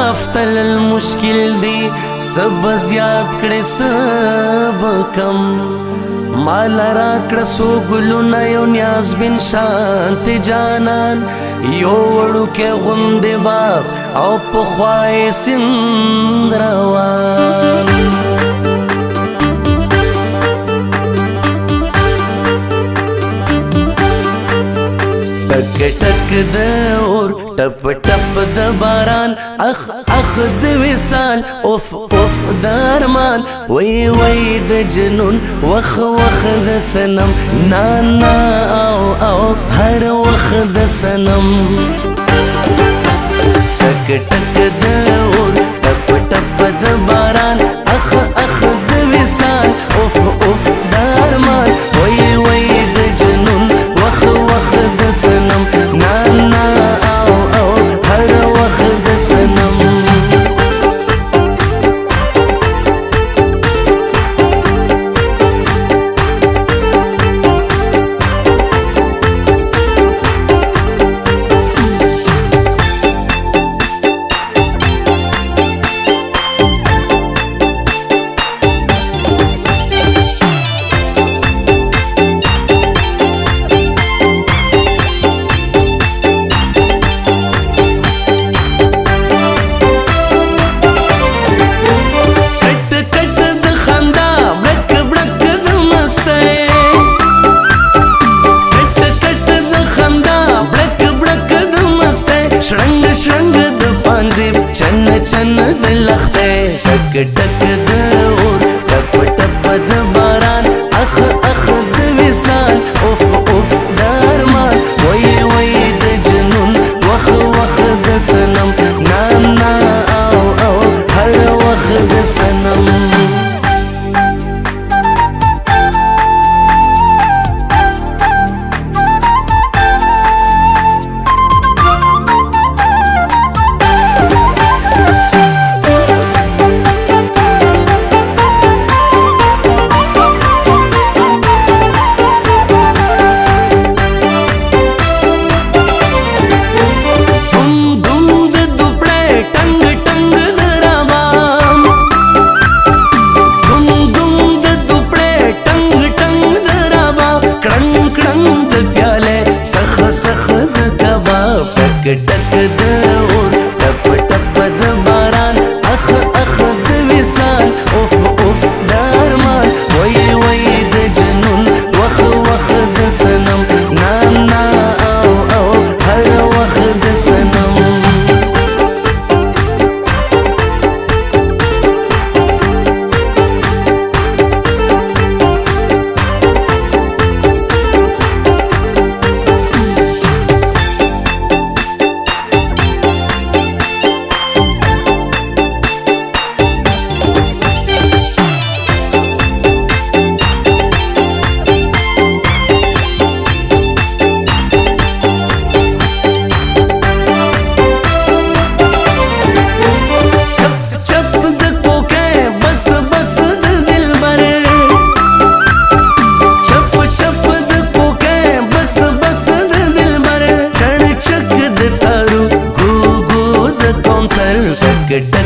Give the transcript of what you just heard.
افتل المشکل دی سب زیاد کړي سب کم مال راکړه سو ګلونه یو نیاز بن شانت جانان یو وړوکې غوندې باغ او پخوای سیند روان ټک ټک د اور ټپ ټپ د باران اخ اخ د وصال اوف اوف د ارمان وی وی د جنون وخ وخ د سنم نا نا او او هر وخ د سنم ټک ټک د اور ټپ ټپ د باران اخ اخ د وصال اوف اوف د ارمان وی وی د جنون وخ وخ د سنم نا نا او او هر وخ د سنم شرنګ شرنګ د پانزیب چن چن د لخته ټک ټک د اور ټپ ټپ د باران اخ اخ د وصال اوف اوف د ارمان وی وی د جنون وخ وخ د سنم نا نا او او هر وخ د سنم ډک د اور ټپ ټپ د باران اخ اخ د وصال اوف اوف د ارمان وی وی د جنون وخ وخ د سنم نا نا او او هر وخ د سنم ټک